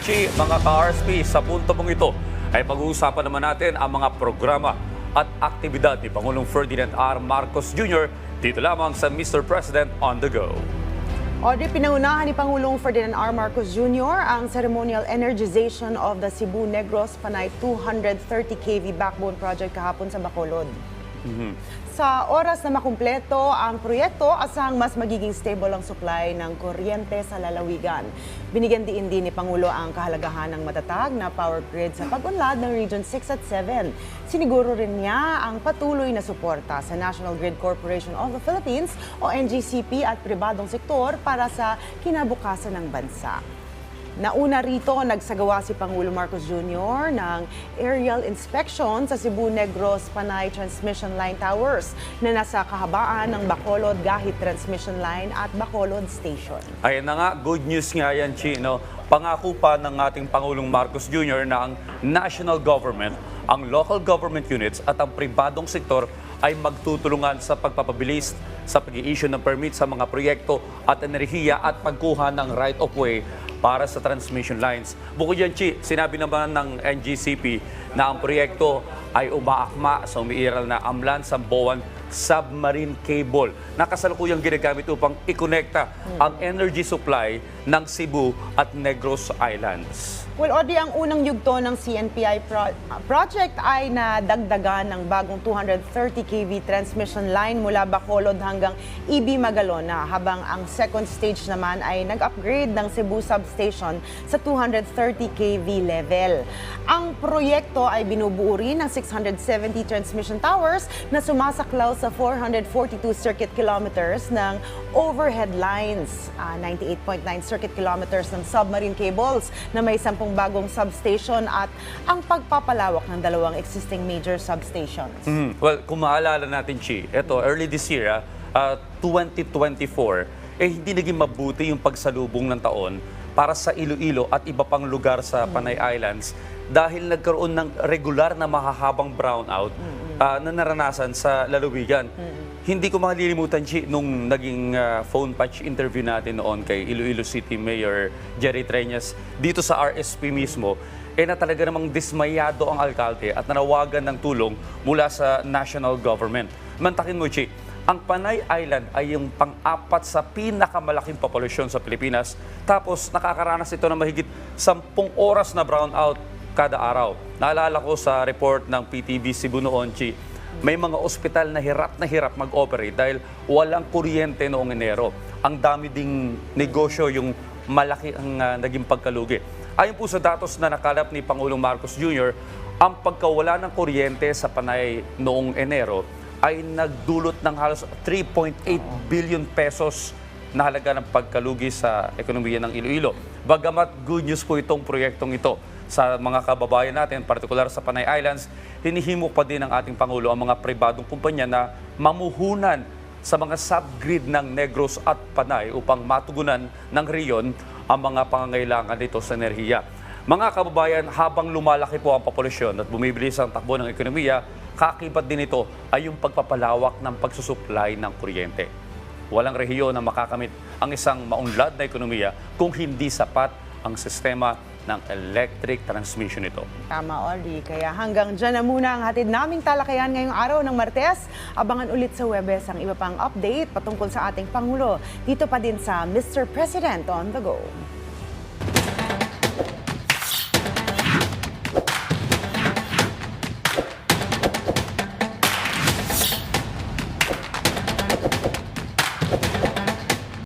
Chi, mga ka-RSP, sa punto mong ito ay pag-uusapan naman natin ang mga programa at aktibidad ni Pangulong Ferdinand R. Marcos Jr. dito lamang sa Mr. President on the Go. Audrey, pinangunahan ni Pangulong Ferdinand R. Marcos Jr. ang ceremonial energization of the Cebu-Negros Panay 230 kV backbone project kahapon sa Bacolod. Sa oras na makumpleto ang proyekto, asang mas magiging stable ang supply ng kuryente sa lalawigan. Binigyan diin din ni Pangulo ang kahalagahan ng matatag na power grid sa pag-unlad ng Region 6 at 7. Siniguro rin niya ang patuloy na suporta sa National Grid Corporation of the Philippines o NGCP at pribadong sektor para sa kinabukasan ng bansa. Nauna rito, nagsagawa si Pangulo Marcos Jr. ng aerial inspection sa Cebu-Negros Panay Transmission Line Towers na nasa kahabaan ng Bacolod-Gahit Transmission Line at Bacolod Station. Ayan na nga, good news nga yan, Chi. No? Pangako pa ng ating Pangulong Marcos Jr. na ang national government, ang local government units at ang pribadong sektor ay magtutulungan sa pagpapabilis sa pag-i-issue ng permit sa mga proyekto at enerhiya at pagkuha ng right-of-way para sa transmission lines. Bukod yan, Chi, sinabi naman ng NGCP na ang proyekto ay umaakma sa umiiral na Amlan-Samboan submarine cable na kasalukuyang ginagamit upang ikonekta ang energy supply ng Cebu at Negros Islands. Well, Audrey, ang unang yugto ng CNPI project ay nadagdagan ng bagong 230 kV transmission line mula Bacolod hanggang EB Magalona, habang ang second stage naman ay nag-upgrade ng Cebu Substation sa 230 kV level. Ang proyekto ay binubuo rin ng 670 transmission towers na sumasaklaw sa 442 circuit kilometers ng overhead lines, 98.9 circuit kilometers ng submarine cables na may 10 bagong substation at ang pagpapalawak ng dalawang existing major substations. Well, kung maalala natin, Chi, ito, early this year, 2024, hindi naging mabuti yung pagsalubong ng taon para sa Iloilo at iba pang lugar sa Panay Islands dahil nagkaroon ng regular na mahahabang brownout na naranasan sa lalawigan. Hindi ko malilimutan, Chi, nung naging phone patch interview natin noon kay Iloilo City Mayor Jerry Treñas dito sa RSP mismo, na talaga namang dismayado ang alkalde at nanawagan ng tulong mula sa national government. Mantakin mo, Chi, ang Panay Island ay yung pang-apat sa pinakamalaking populasyon sa Pilipinas, tapos nakakaranas ito ng mahigit 10 oras na brownout kada araw. Naalala ko sa report ng PTV Cebu noon, Chi, may mga ospital na hirap mag-operate dahil walang kuryente noong Enero. Ang dami ding negosyo, yung malaki ang naging pagkalugi. Ayon po sa datos na nakalap ni Pangulong Marcos Jr., ang pagkawala ng kuryente sa Panay noong Enero ay nagdulot ng halos 3.8 billion pesos na halaga ng pagkalugi sa ekonomiya ng Iloilo. Bagamat good news po itong proyektong ito sa mga kababayan natin, partikular sa Panay Islands, hinihimok pa din ng ating Pangulo ang mga pribadong kumpanya na mamuhunan sa mga subgrid ng Negros at Panay upang matugunan ng riyon ang mga pangangailangan nito sa enerhiya. Mga kababayan, habang lumalaki po ang populasyon at bumibilis ang takbo ng ekonomiya, kakibat din ito ay yung pagpapalawak ng pagsusupply ng kuryente. Walang rehiyon na makakamit ang isang maunlad na ekonomiya kung hindi sapat ang sistema ng electric transmission ito. Tama, Audrey. Kaya hanggang dyan na muna ang hatid naming talakayan ngayong araw ng Martes. Abangan ulit sa Webes ang iba pang update patungkol sa ating Pangulo. Dito pa din sa Mr. President on the Go.